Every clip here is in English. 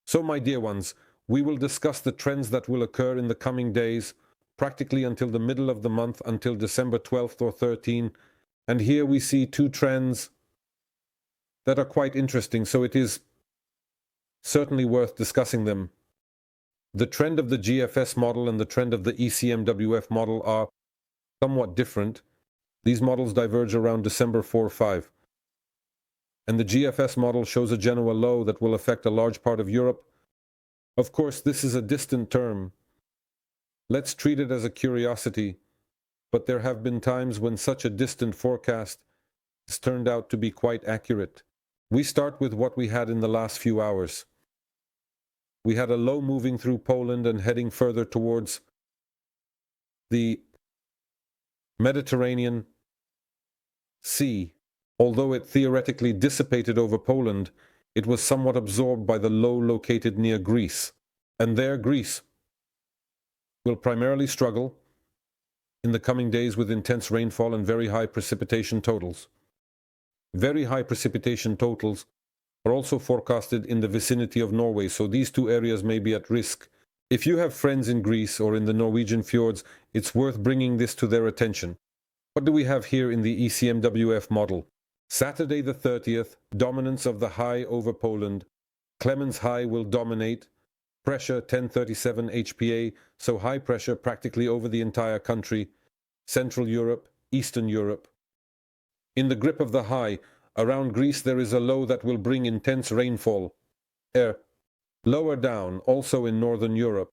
So, my dear ones, we will discuss the trends that will occur in the coming days, practically until the middle of the month, until December 12th or 13th. And here we see two trends that are quite interesting, so it is certainly worth discussing them. The trend of the GFS model and the trend of the ECMWF model are somewhat different. These models diverge around December 4-5. And the GFS model shows a Genoa low that will affect a large part of Europe. Of course, this is a distant term. Let's treat it as a curiosity, but there have been times when such a distant forecast has turned out to be quite accurate. We start with what we had in the last few hours. We had a low moving through Poland and heading further towards the Mediterranean Sea. Although it theoretically dissipated over Poland, it was somewhat absorbed by the low located near Greece. And there Greece will primarily struggle in the coming days with intense rainfall and very high precipitation totals. Very high precipitation totals are also forecasted in the vicinity of Norway, so these two areas may be at risk. If you have friends in Greece or in the Norwegian fjords, it's worth bringing this to their attention. What do we have here in the ECMWF model? Saturday the 30th, dominance of the high over Poland. Clemens high will dominate. Pressure 1037 HPA, so high pressure practically over the entire country. Central Europe, Eastern Europe. In the grip of the high, around Greece there is a low that will bring intense rainfall. Lower down, also in Northern Europe.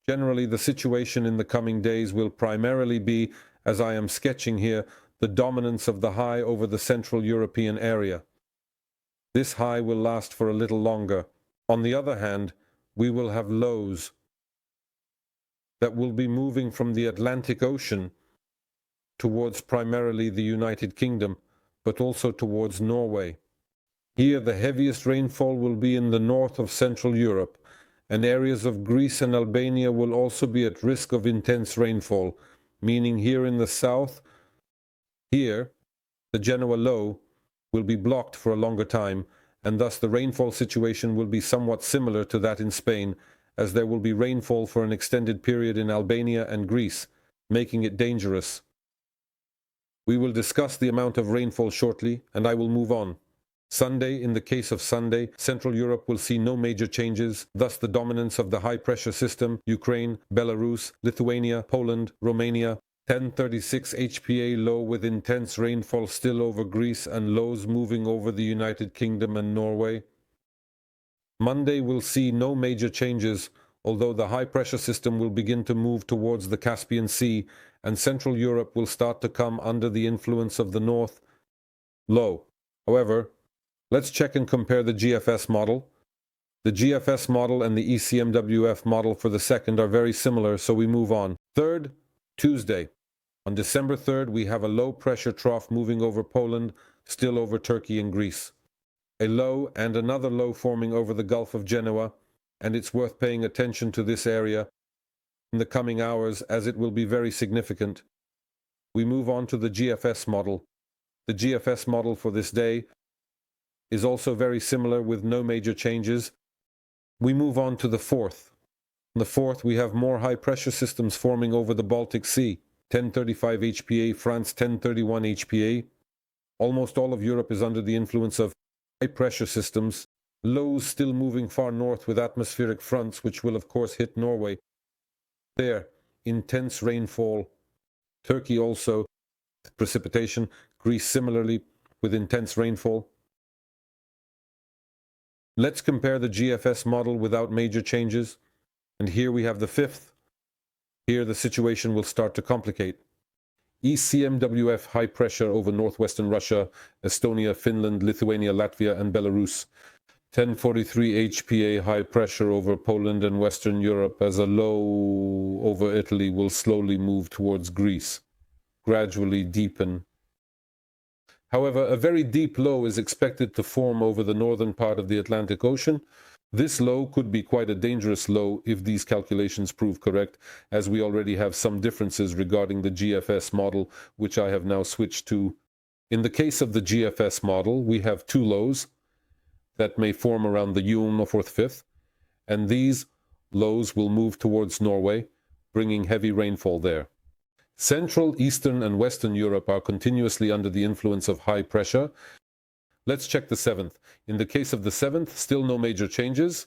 Generally, the situation in the coming days will primarily be, as I am sketching here, the dominance of the high over the Central European area. This high will last for a little longer. On the other hand, we will have lows that will be moving from the Atlantic Ocean towards primarily the United Kingdom, but also towards Norway. Here, the heaviest rainfall will be in the north of Central Europe, and areas of Greece and Albania will also be at risk of intense rainfall, meaning here in the south, here, the Genoa low will be blocked for a longer time, and thus the rainfall situation will be somewhat similar to that in Spain, as there will be rainfall for an extended period in Albania and Greece, making it dangerous. We will discuss the amount of rainfall shortly, and I will move on. Sunday, in the case of Sunday, Central Europe will see no major changes, thus the dominance of the high-pressure system, Ukraine, Belarus, Lithuania, Poland, Romania, 1036 HPA low with intense rainfall still over Greece and lows moving over the United Kingdom and Norway. Monday will see no major changes, although the high-pressure system will begin to move towards the Caspian Sea, and Central Europe will start to come under the influence of the north low. However, let's check and compare the GFS model. The GFS model and the ECMWF model for the second are very similar, so we move on. Third, Tuesday. On December 3rd, we have a low-pressure trough moving over Poland, still over Turkey and Greece. A low and another low forming over the Gulf of Genoa, and it's worth paying attention to this area in the coming hours as it will be very significant. We move on to the GFS model. The GFS model for this day is also very similar with no major changes. We move on to the 4th. On the 4th, we have more high-pressure systems forming over the Baltic Sea. 1035 HPA, France 1031 HPA. Almost all of Europe is under the influence of high-pressure systems. Lows still moving far north with atmospheric fronts, which will of course hit Norway. There, intense rainfall. Turkey also, precipitation. Greece similarly, with intense rainfall. Let's compare the GFS model without major changes. And here we have the 5th. Here the situation will start to complicate. ECMWF high pressure over northwestern Russia, Estonia, Finland, Lithuania, Latvia, and Belarus. 1043 HPA high pressure over Poland and Western Europe as a low over Italy will slowly move towards Greece, gradually deepen. However, a very deep low is expected to form over the northern part of the Atlantic Ocean. This low could be quite a dangerous low if these calculations prove correct, as we already have some differences regarding the GFS model, which I have now switched to. In the case of the GFS model, we have two lows that may form around the Yulm or 4th, 5th, and these lows will move towards Norway, bringing heavy rainfall there. Central, Eastern, and Western Europe are continuously under the influence of high pressure. Let's check the 7th. In the case of the 7th, still no major changes.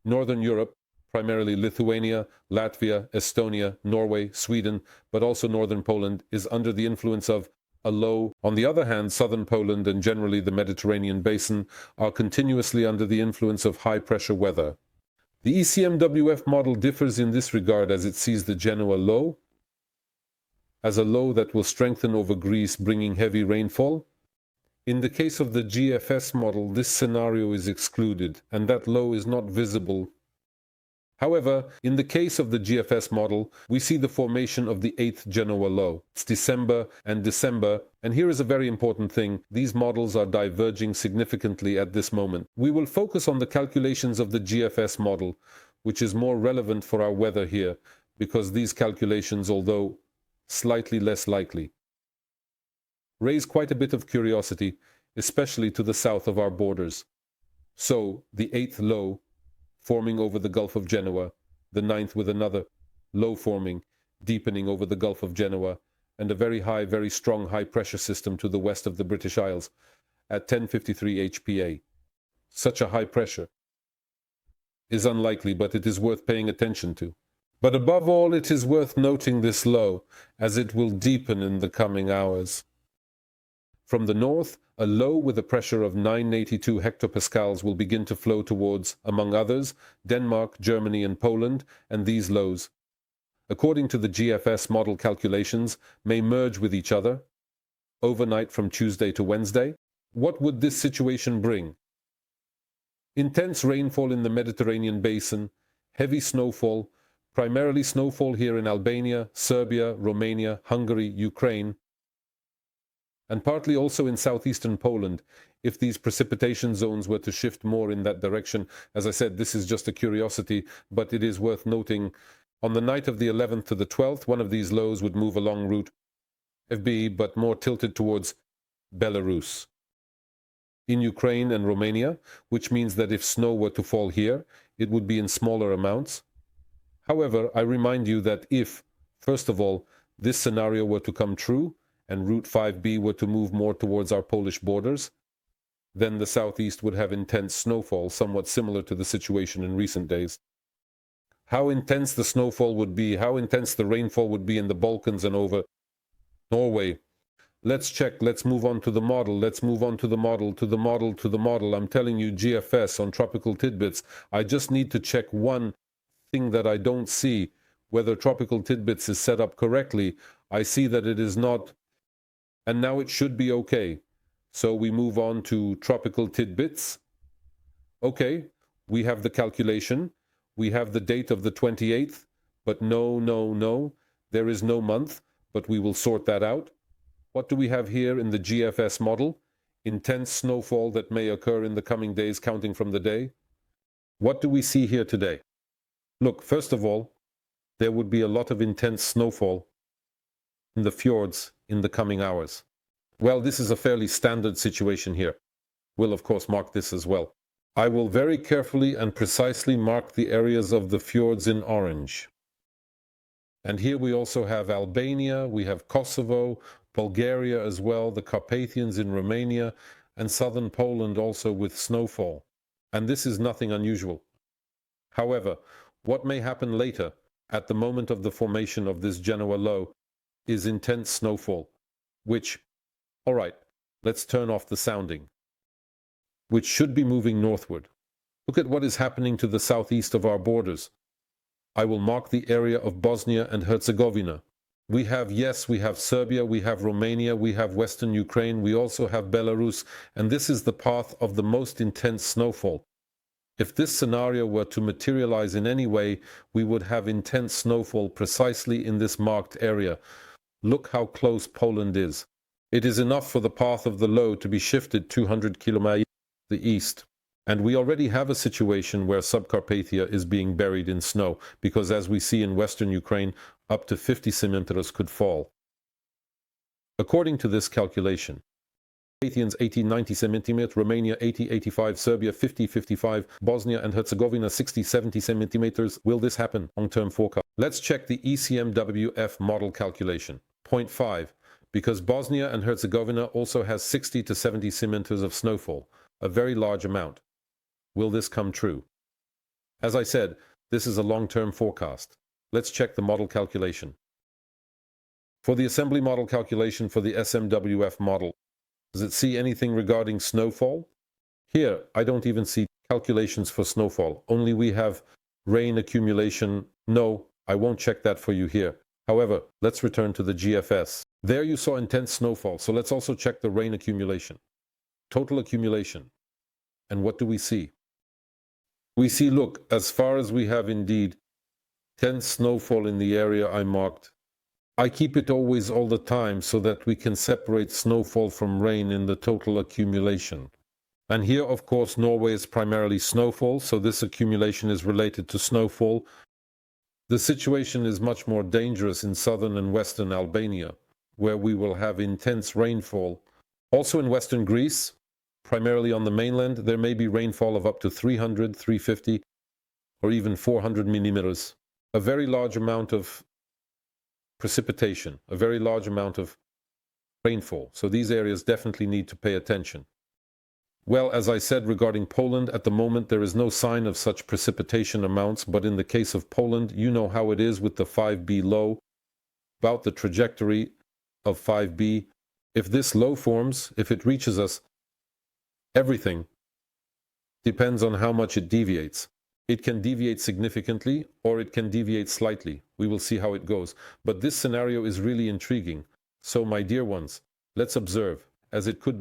Northern Europe, primarily Lithuania, Latvia, Estonia, Norway, Sweden, but also northern Poland, is under the influence of a low. On the other hand, southern Poland and generally the Mediterranean basin are continuously under the influence of high-pressure weather. The ECMWF model differs in this regard as it sees the Genoa low as a low that will strengthen over Greece, bringing heavy rainfall. In the case of the GFS model, this scenario is excluded, and that low is not visible. However, in the case of the GFS model, we see the formation of the 8th Genoa low. It's December, and here is a very important thing. These models are diverging significantly at this moment. We will focus on the calculations of the GFS model, which is more relevant for our weather here, because these calculations, although slightly less likely, raise quite a bit of curiosity, especially to the south of our borders. So, the 8th low forming over the Gulf of Genoa, the 9th with another low forming, deepening over the Gulf of Genoa, and a very high, very strong high-pressure system to the west of the British Isles at 1053 HPA. Such a high pressure is unlikely, but it is worth paying attention to. But above all, it is worth noting this low, as it will deepen in the coming hours. From the north, a low with a pressure of 982 hectopascals will begin to flow towards, among others, Denmark, Germany, and Poland, and these lows, according to the GFS model calculations, may merge with each other overnight from Tuesday to Wednesday. What would this situation bring? Intense rainfall in the Mediterranean basin, heavy snowfall, primarily snowfall here in Albania, Serbia, Romania, Hungary, Ukraine, and partly also in southeastern Poland, if these precipitation zones were to shift more in that direction. As I said, this is just a curiosity, but it is worth noting. On the night of the 11th to the 12th, one of these lows would move along route FB, but more tilted towards Belarus, in Ukraine and Romania, which means that if snow were to fall here, it would be in smaller amounts. However, I remind you that if, first of all, this scenario were to come true, and Route 5B were to move more towards our Polish borders, then the southeast would have intense snowfall, somewhat similar to the situation in recent days. How intense the snowfall would be, how intense the rainfall would be in the Balkans and over Norway. Let's check, let's move on to the model, let's move on to the model, to the model, to the model. I'm telling you, GFS on Tropical Tidbits. I just need to check one thing that I don't see, whether Tropical Tidbits is set up correctly. I see that it is not. And now it should be okay. So we move on to Tropical Tidbits. Okay, we have the calculation. We have the date of the 28th, but no. There is no month, but we will sort that out. What do we have here in the GFS model? Intense snowfall that may occur in the coming days, counting from the day. What do we see here today? Look, first of all, there would be a lot of intense snowfall in the fjords in the coming hours. Well, this is a fairly standard situation here. We'll of course mark this as well. I will very carefully and precisely mark the areas of the fjords in orange. And here we also have Albania, we have Kosovo, Bulgaria as well, the Carpathians in Romania, and southern Poland also with snowfall. And this is nothing unusual. However, what may happen later, at the moment of the formation of this Genoa low, is intense snowfall, which, all right, let's turn off the sounding, which should be moving northward. Look at what is happening to the southeast of our borders. I will mark the area of Bosnia and Herzegovina. We have Serbia, we have Romania, we have Western Ukraine, we also have Belarus, and this is the path of the most intense snowfall. If this scenario were to materialize in any way, we would have intense snowfall precisely in this marked area. Look how close Poland is. It is enough for the path of the low to be shifted 200 kilometers to the east. And we already have a situation where Subcarpathia is being buried in snow, because as we see in western Ukraine, up to 50 centimeters could fall. According to this calculation, Athens 80-90 centimeters, Romania 80-85, Serbia 50-55, Bosnia and Herzegovina 60-70 centimeters. Will this happen? Long-term forecast. Let's check the ECMWF model calculation. Point 5. Because Bosnia and Herzegovina also has 60 to 70 centimeters of snowfall, a very large amount. Will this come true? As I said, this is a long-term forecast. Let's check the model calculation. For the assembly model calculation for the SMWF model, does it see anything regarding snowfall? Here, I don't even see calculations for snowfall. Only we have rain accumulation. No, I won't check that for you here. However, let's return to the GFS. There you saw intense snowfall, so let's also check the rain accumulation. Total accumulation. And what do we see? We see, look, as far as we have indeed intense snowfall in the area I marked, I keep it always all the time so that we can separate snowfall from rain in the total accumulation. And here, of course, Norway is primarily snowfall, so this accumulation is related to snowfall. The situation is much more dangerous in southern and western Albania, where we will have intense rainfall. Also in western Greece, primarily on the mainland, there may be rainfall of up to 300, 350, or even 400 millimeters. A very large amount of precipitation, a very large amount of rainfall. So these areas definitely need to pay attention. Well, as I said regarding Poland, at the moment there is no sign of such precipitation amounts, but in the case of Poland, you know how it is with the 5B low, about the trajectory of 5B. If this low forms, if it reaches us, everything depends on how much it deviates. It can deviate significantly or it can deviate slightly. We will see how it goes. But this scenario is really intriguing. So, my dear ones, let's observe, as it could be